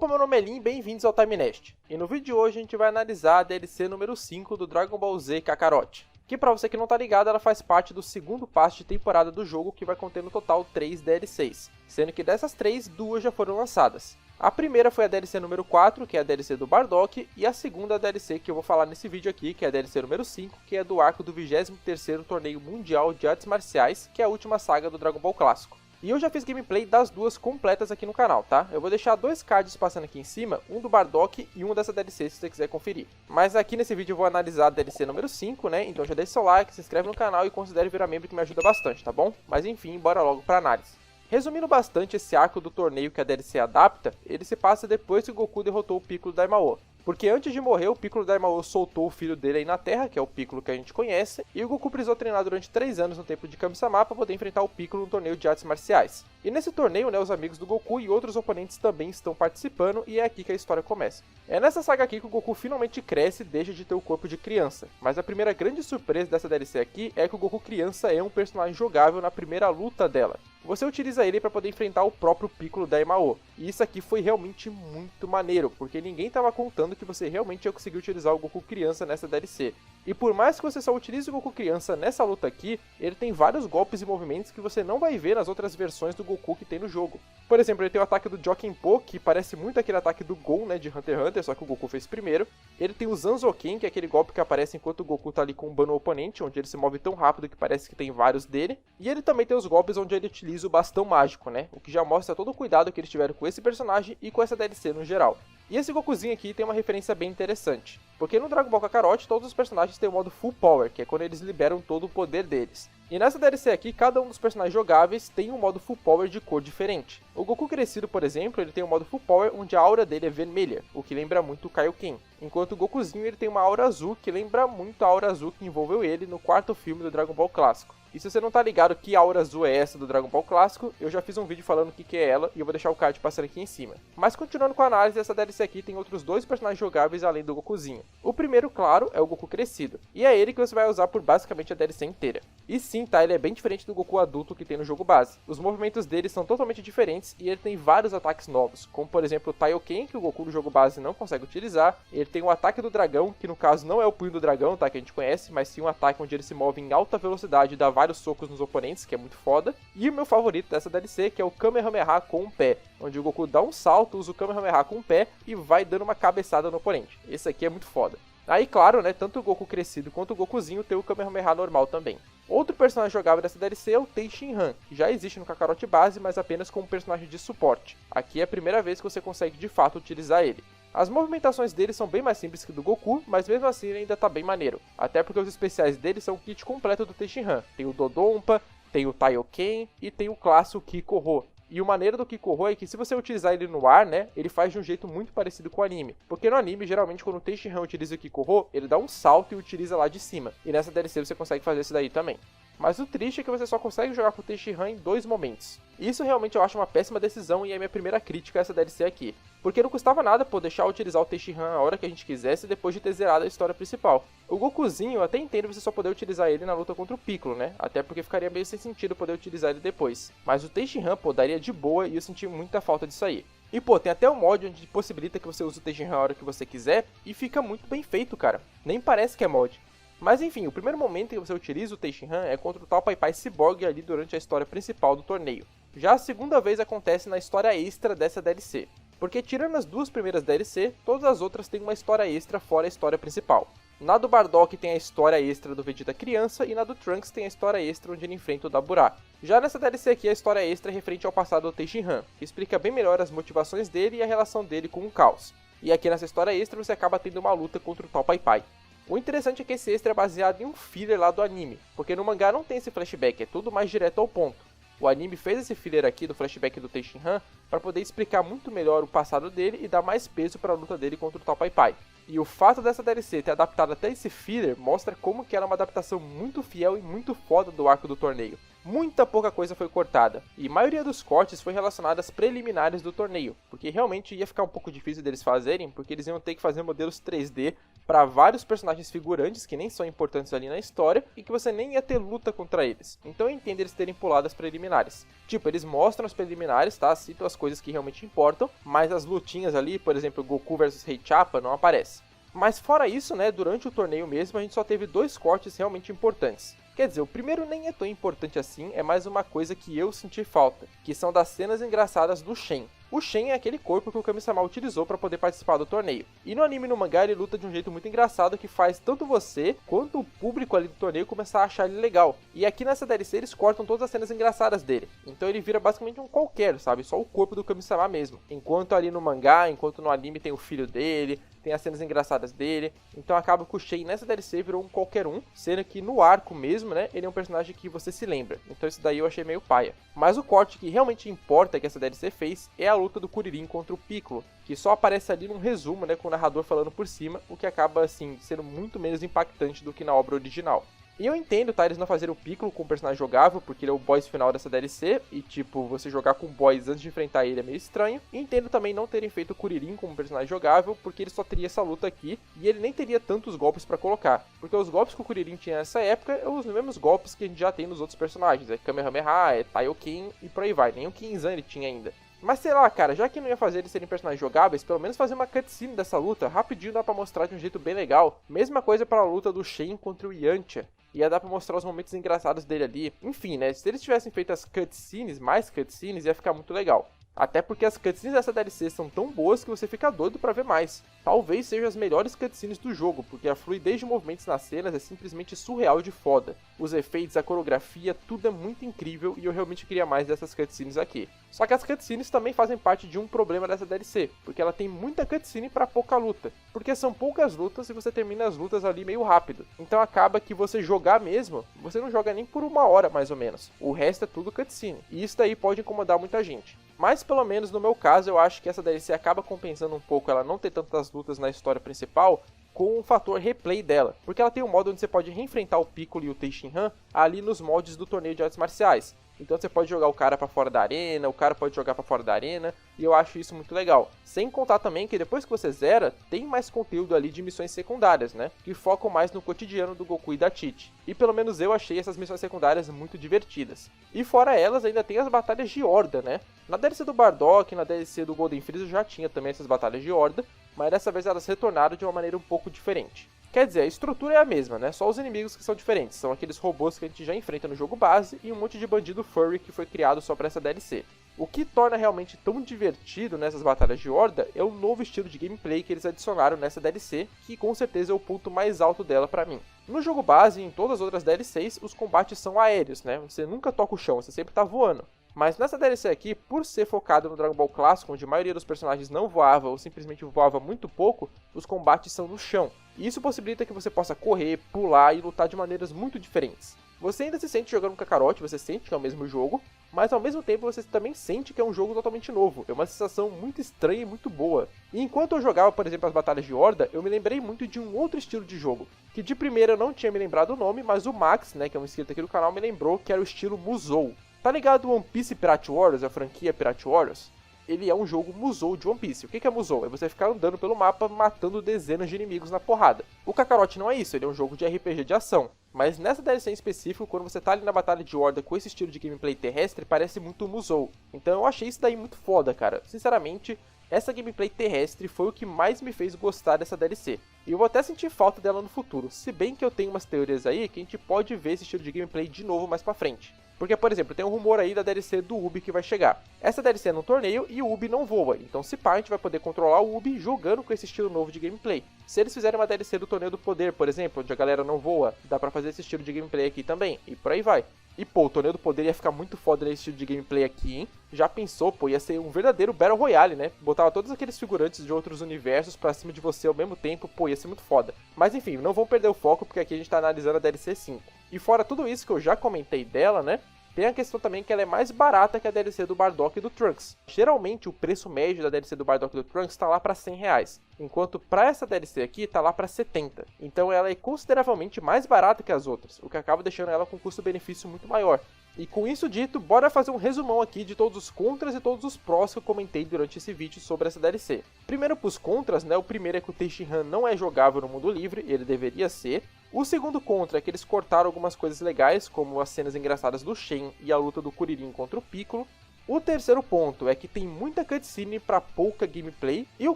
Opa, meu nome é Lin e bem-vindos ao TimeNest. E no vídeo de hoje a gente vai analisar a DLC número 5 do Dragon Ball Z Kakarot, que pra você que não tá ligado, ela faz parte do segundo passe de temporada do jogo, que vai conter no total 3 DLCs, sendo que dessas 3, 2 já foram lançadas. A primeira foi a DLC número 4, que é a DLC do Bardock, e a segunda DLC que eu vou falar nesse vídeo aqui, que é a DLC número 5, que é do arco do 23º Torneio Mundial de Artes Marciais, que é a última saga do Dragon Ball Clássico. E eu já fiz gameplay das duas completas aqui no canal, tá? Eu vou deixar dois cards passando aqui em cima, um do Bardock e um dessa DLC se você quiser conferir. Mas aqui nesse vídeo eu vou analisar a DLC número 5, né? Então já deixa seu like, se inscreve no canal e considere virar membro que me ajuda bastante, tá bom? Mas enfim, bora logo pra análise. Resumindo bastante esse arco do torneio que a DLC adapta, ele se passa depois que o Goku derrotou o Piccolo Daimao. Porque antes de morrer, o Piccolo Daimao soltou o filho dele aí na Terra, que é o Piccolo que a gente conhece, e o Goku precisou treinar durante 3 anos no Templo de Kami-sama para poder enfrentar o Piccolo no torneio de artes marciais. E nesse torneio, né, os amigos do Goku e outros oponentes também estão participando, e é aqui que a história começa. É nessa saga aqui que o Goku finalmente cresce e deixa de ter o corpo de criança. Mas a primeira grande surpresa dessa DLC aqui é que o Goku criança é um personagem jogável na primeira luta dela. Você utiliza ele para poder enfrentar o próprio Piccolo Daimao. E isso aqui foi realmente muito maneiro, porque ninguém estava contando que você realmente ia conseguir utilizar o Goku criança nessa DLC. E por mais que você só utilize o Goku criança nessa luta aqui, ele tem vários golpes e movimentos que você não vai ver nas outras versões do Goku que tem no jogo. Por exemplo, ele tem o ataque do Jokenpo, que parece muito aquele ataque do Gon, né, de Hunter x Hunter, só que o Goku fez primeiro. Ele tem o Zanzoken, que é aquele golpe que aparece enquanto o Goku tá ali combando o oponente, onde ele se move tão rápido que parece que tem vários dele. E ele também tem os golpes onde ele utiliza o bastão mágico, né, o que já mostra todo o cuidado que eles tiveram com esse personagem e com essa DLC no geral. E esse Gokuzinho aqui tem uma referência bem interessante, porque no Dragon Ball Kakarot todos os personagens têm o modo Full Power, que é quando eles liberam todo o poder deles. E nessa DLC aqui, cada um dos personagens jogáveis tem um modo Full Power de cor diferente. O Goku crescido, por exemplo, ele tem um modo Full Power onde a aura dele é vermelha, o que lembra muito o Kaioken. Enquanto o Gokuzinho ele tem uma aura azul, que lembra muito a aura azul que envolveu ele no quarto filme do Dragon Ball Clássico. E se você não tá ligado que aura azul é essa do Dragon Ball Clássico, eu já fiz um vídeo falando o que é ela e eu vou deixar o card passando aqui em cima. Mas continuando com a análise, essa DLC aqui tem outros dois personagens jogáveis além do Gokuzinho. O primeiro, claro, é o Goku crescido, e é ele que você vai usar por basicamente a DLC inteira. E sim, tá, ele é bem diferente do Goku adulto que tem no jogo base. Os movimentos dele são totalmente diferentes e ele tem vários ataques novos, como por exemplo o Taioken, que o Goku do jogo base não consegue utilizar. Ele tem o ataque do dragão, que no caso não é o punho do dragão, tá, que a gente conhece, mas sim um ataque onde ele se move em alta velocidade e dá vários socos nos oponentes, que é muito foda. E o meu favorito dessa DLC, que é o Kamehameha com o pé, onde o Goku dá um salto, usa o Kamehameha com o pé e vai dando uma cabeçada no oponente. Esse aqui é muito foda. Aí, claro, né, tanto o Goku crescido quanto o Gokuzinho tem o Kamehameha normal também. Outro personagem jogável dessa DLC é o Tenshinhan, que já existe no Kakarot base, mas apenas como personagem de suporte. Aqui é a primeira vez que você consegue de fato utilizar ele. As movimentações dele são bem mais simples que do Goku, mas mesmo assim ele ainda tá bem maneiro. Até porque os especiais dele são o kit completo do Tenshinhan. Tem o Dodonpa, tem o Taioken e tem o clássico Kikoho. E o maneiro do Kikoho é que se você utilizar ele no ar, né, ele faz de um jeito muito parecido com o anime. Porque no anime, geralmente, quando o Tenshinhan utiliza o Kikoho, ele dá um salto e utiliza lá de cima. E nessa DLC você consegue fazer isso daí também. Mas o triste é que você só consegue jogar com o Tenshinhan em 2 momentos. Isso realmente eu acho uma péssima decisão e é minha primeira crítica a essa DLC aqui. Porque não custava nada poder deixar utilizar o Tenshinhan a hora que a gente quisesse depois de ter zerado a história principal. O Gokuzinho, eu até entendo você só poder utilizar ele na luta contra o Piccolo, né? Até porque ficaria meio sem sentido poder utilizar ele depois. Mas o Tenshinhan, pô, daria de boa e eu senti muita falta disso aí. E pô, tem até um mod onde possibilita que você use o Tenshinhan a hora que você quiser e fica muito bem feito, cara. Nem parece que é mod. Mas enfim, o primeiro momento que você utiliza o Tenshinhan é contra o tal Pai Pai Cyborg ali durante a história principal do torneio. Já a segunda vez acontece na história extra dessa DLC. Porque tirando as duas primeiras DLC, todas as outras têm uma história extra fora a história principal. Na do Bardock tem a história extra do Vegeta criança e na do Trunks tem a história extra onde ele enfrenta o Dabura. Já nessa DLC aqui a história extra é referente ao passado do Tenshinhan, que explica bem melhor as motivações dele e a relação dele com o caos. E aqui nessa história extra você acaba tendo uma luta contra o tal Pai Pai. O interessante é que esse extra é baseado em um filler lá do anime, porque no mangá não tem esse flashback, é tudo mais direto ao ponto. O anime fez esse filler aqui do flashback do Tenshinhan para poder explicar muito melhor o passado dele e dar mais peso para a luta dele contra o tal Pai Pai. E o fato dessa DLC ter adaptado até esse filler mostra como que era uma adaptação muito fiel e muito foda do arco do torneio. Muita pouca coisa foi cortada, e a maioria dos cortes foi relacionada às preliminares do torneio, porque realmente ia ficar um pouco difícil deles fazerem, porque eles iam ter que fazer modelos 3D para vários personagens figurantes que nem são importantes ali na história e que você nem ia ter luta contra eles. Então eu entendo eles terem pulado as preliminares. Tipo, eles mostram as preliminares, tá? Citam as coisas que realmente importam, mas as lutinhas ali, por exemplo, Goku vs Rei Chappa, não aparece. Mas fora isso, né, durante o torneio mesmo, a gente só teve 2 cortes realmente importantes. Quer dizer, o primeiro nem é tão importante assim, é mais uma coisa que eu senti falta, que são das cenas engraçadas do Shen. O Shen é aquele corpo que o Kami-sama utilizou para poder participar do torneio. E no anime e no mangá ele luta de um jeito muito engraçado que faz tanto você quanto o público ali do torneio começar a achar ele legal. E aqui nessa DLC eles cortam todas as cenas engraçadas dele. Então ele vira basicamente um qualquer, sabe? Só o corpo do Kami-sama mesmo. Enquanto ali no mangá, enquanto no anime tem o filho dele, tem as cenas engraçadas dele. Então acaba que o Shen nessa DLC virou um qualquer um, sendo que no arco mesmo, né, ele é um personagem que você se lembra. Então isso daí eu achei meio paia. Mas o corte que realmente importa que essa DLC fez é a luta do Kuririn contra o Piccolo, que só aparece ali num resumo, né, com o narrador falando por cima, o que acaba, assim, sendo muito menos impactante do que na obra original. E eu entendo, tá, eles não fazerem o Piccolo com um personagem jogável, porque ele é o boss final dessa DLC, e tipo, você jogar com o boss antes de enfrentar ele é meio estranho. E entendo também não terem feito o Kuririn como um personagem jogável, porque ele só teria essa luta aqui, e ele nem teria tantos golpes pra colocar. Porque os golpes que o Kuririn tinha nessa época são os mesmos golpes que a gente já tem nos outros personagens, é Kamehameha, é Taioken e por aí vai, nem o Kinzan ele tinha ainda. Mas sei lá, cara, já que não ia fazer eles serem personagens jogáveis, pelo menos fazer uma cutscene dessa luta, rapidinho dá pra mostrar de um jeito bem legal. Mesma coisa pra luta do Shen contra o Yantia. Ia dar pra mostrar os momentos engraçados dele ali. Enfim, né, se eles tivessem feito as cutscenes, mais cutscenes, ia ficar muito legal. Até porque as cutscenes dessa DLC são tão boas que você fica doido pra ver mais. Talvez sejam as melhores cutscenes do jogo, porque a fluidez de movimentos nas cenas é simplesmente surreal de foda. Os efeitos, a coreografia, tudo é muito incrível e eu realmente queria mais dessas cutscenes aqui. Só que as cutscenes também fazem parte de um problema dessa DLC, porque ela tem muita cutscene pra pouca luta. Porque são poucas lutas e você termina as lutas ali meio rápido. Então acaba que você jogar mesmo, você não joga nem por 1 hora mais ou menos. O resto é tudo cutscene. E isso daí pode incomodar muita gente. Mas pelo menos no meu caso eu acho que essa DLC acaba compensando um pouco ela não ter tantas lutas na história principal com o fator replay dela. Porque ela tem um modo onde você pode reenfrentar o Piccolo e o Tenshinhan ali nos moldes do torneio de artes marciais. Então você pode jogar o cara pra fora da arena, o cara pode jogar pra fora da arena, e eu acho isso muito legal. Sem contar também que depois que você zera, tem mais conteúdo ali de missões secundárias, né? Que focam mais no cotidiano do Goku e da Tite. E pelo menos eu achei essas missões secundárias muito divertidas. E fora elas, ainda tem as batalhas de horda, né? Na DLC do Bardock, na DLC do Golden Freezer já tinha também essas batalhas de horda, mas dessa vez elas retornaram de uma maneira um pouco diferente. Quer dizer, a estrutura é a mesma, né? Só os inimigos que são diferentes. São aqueles robôs que a gente já enfrenta no jogo base e um monte de bandido furry que foi criado só pra essa DLC. O que torna realmente tão divertido nessas batalhas de horda é o novo estilo de gameplay que eles adicionaram nessa DLC, que com certeza é o ponto mais alto dela pra mim. No jogo base e em todas as outras DLCs, os combates são aéreos, né? Você nunca toca o chão, você sempre tá voando. Mas nessa DLC aqui, por ser focado no Dragon Ball clássico, onde a maioria dos personagens não voava ou simplesmente voava muito pouco, os combates são no chão. E isso possibilita que você possa correr, pular e lutar de maneiras muito diferentes. Você ainda se sente jogando Kakarot, você sente que é o mesmo jogo, mas ao mesmo tempo você também sente que é um jogo totalmente novo. É uma sensação muito estranha e muito boa. E enquanto eu jogava, por exemplo, as batalhas de horda, eu me lembrei muito de um outro estilo de jogo, que de primeira eu não tinha me lembrado o nome, mas o Max, né, que é um inscrito aqui do canal, me lembrou que era o estilo Musou. Tá ligado o One Piece Pirate Warriors, a franquia Pirate Warriors? Ele é um jogo Musou de One Piece. O que é Musou? É você ficar andando pelo mapa matando dezenas de inimigos na porrada. O Kakarot não é isso, ele é um jogo de RPG de ação. Mas nessa DLC em específico, quando você tá ali na batalha de horda com esse estilo de gameplay terrestre, parece muito Musou. Então eu achei isso daí muito foda, cara. Sinceramente, essa gameplay terrestre foi o que mais me fez gostar dessa DLC. E eu vou até sentir falta dela no futuro, se bem que eu tenho umas teorias aí que a gente pode ver esse estilo de gameplay de novo mais pra frente. Porque, por exemplo, tem um rumor aí da DLC do Ubi que vai chegar. Essa DLC é num torneio e o Ubi não voa, então se pá, a gente vai poder controlar o Ubi jogando com esse estilo novo de gameplay. Se eles fizerem uma DLC do Torneio do Poder, por exemplo, onde a galera não voa, dá pra fazer esse estilo de gameplay aqui também, e por aí vai. E pô, o Torneio do Poder ia ficar muito foda nesse estilo de gameplay aqui, hein? Já pensou, pô, ia ser um verdadeiro Battle Royale, né? Botava todos aqueles figurantes de outros universos pra cima de você ao mesmo tempo, pô, ia ser muito foda. Mas enfim, não vamos perder o foco, porque aqui a gente tá analisando a DLC 5. E fora tudo isso que eu já comentei dela, né? Tem a questão também que ela é mais barata que a DLC do Bardock e do Trunks. Geralmente o preço médio da DLC do Bardock e do Trunks está lá para R$100, enquanto para essa DLC aqui está lá para 70. Então ela é consideravelmente mais barata que as outras, o que acaba deixando ela com um custo-benefício muito maior. E com isso dito, bora fazer um resumão aqui de todos os contras e todos os prós que eu comentei durante esse vídeo sobre essa DLC. Primeiro pros contras, né, o primeiro é que o Tenshinhan não é jogável no mundo livre, ele deveria ser. O segundo contra é que eles cortaram algumas coisas legais, como as cenas engraçadas do Shen e a luta do Kuririn contra o Piccolo. O terceiro ponto é que tem muita cutscene para pouca gameplay. E o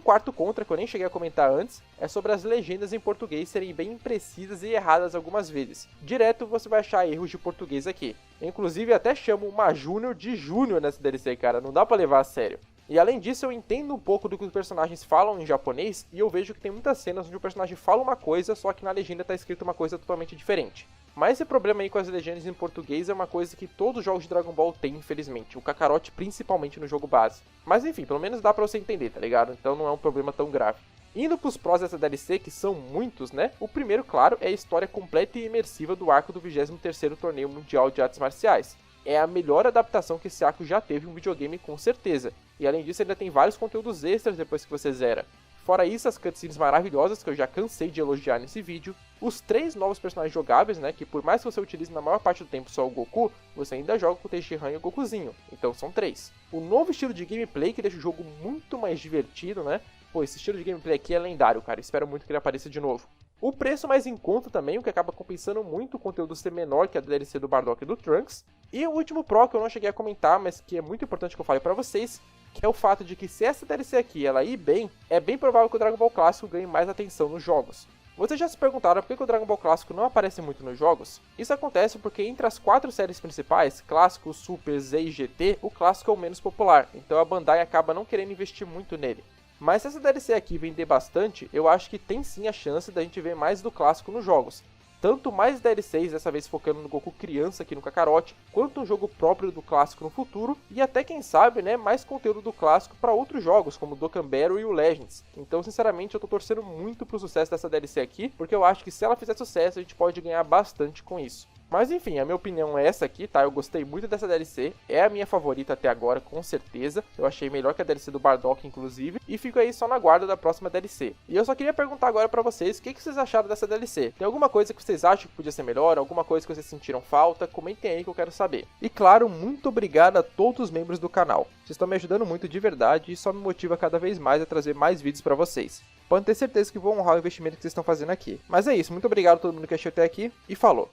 quarto contra, que eu nem cheguei a comentar antes, é sobre as legendas em português serem bem imprecisas e erradas algumas vezes. Direto você vai achar erros de português aqui. Inclusive até chamo uma Júnior de Júnior nessa DLC, cara, não dá pra levar a sério. E além disso, eu entendo um pouco do que os personagens falam em japonês, e eu vejo que tem muitas cenas onde o personagem fala uma coisa, só que na legenda tá escrito uma coisa totalmente diferente. Mas esse problema aí com as legendas em português é uma coisa que todos os jogos de Dragon Ball têm, infelizmente. O Kakarot principalmente no jogo base. Mas enfim, pelo menos dá pra você entender, tá ligado? Então não é um problema tão grave. Indo pros prós dessa DLC, que são muitos, né? O primeiro, claro, é a história completa e imersiva do arco do 23º Torneio Mundial de Artes Marciais. É a melhor adaptação que esse arco já teve em um videogame, com certeza. E além disso, ainda tem vários conteúdos extras depois que você zera. Fora isso, as cutscenes maravilhosas que eu já cansei de elogiar nesse vídeo, os 3 novos personagens jogáveis, né, que por mais que você utilize na maior parte do tempo só o Goku, você ainda joga com o Tenshinhan e o Gokuzinho, então são 3. O novo estilo de gameplay que deixa o jogo muito mais divertido, né, pô, esse estilo de gameplay aqui é lendário, cara, espero muito que ele apareça de novo. O preço mais em conta também, o que acaba compensando muito o conteúdo ser menor que a DLC do Bardock e do Trunks. E o último pro que eu não cheguei a comentar, mas que é muito importante que eu fale pra vocês, que é o fato de que se essa DLC aqui ela ir bem, é bem provável que o Dragon Ball Clássico ganhe mais atenção nos jogos. Vocês já se perguntaram por que o Dragon Ball Clássico não aparece muito nos jogos? Isso acontece porque entre as 4 séries principais, Clássico, Super, Z e GT, o Clássico é o menos popular, então a Bandai acaba não querendo investir muito nele. Mas se essa DLC aqui vender bastante, eu acho que tem sim a chance da gente ver mais do Clássico nos jogos. Tanto mais DLCs, dessa vez focando no Goku criança aqui no Kakarot, quanto um jogo próprio do Clássico no futuro, e até quem sabe, né, mais conteúdo do Clássico para outros jogos, como o Dokkan Battle e o Legends. Então, sinceramente, eu tô torcendo muito pro sucesso dessa DLC aqui, porque eu acho que se ela fizer sucesso, a gente pode ganhar bastante com isso. Mas enfim, a minha opinião é essa aqui, tá? Eu gostei muito dessa DLC, é a minha favorita até agora, com certeza. Eu achei melhor que a DLC do Bardock, inclusive, e fico aí só na guarda da próxima DLC. E eu só queria perguntar agora pra vocês, o que vocês acharam dessa DLC? Tem alguma coisa que vocês acham que podia ser melhor? Alguma coisa que vocês sentiram falta? Comentem aí que eu quero saber. E claro, muito obrigado a todos os membros do canal. Vocês estão me ajudando muito de verdade e só me motiva cada vez mais a trazer mais vídeos pra vocês. Podem ter certeza que vou honrar o investimento que vocês estão fazendo aqui. Mas é isso, muito obrigado a todo mundo que assistiu até aqui e falou!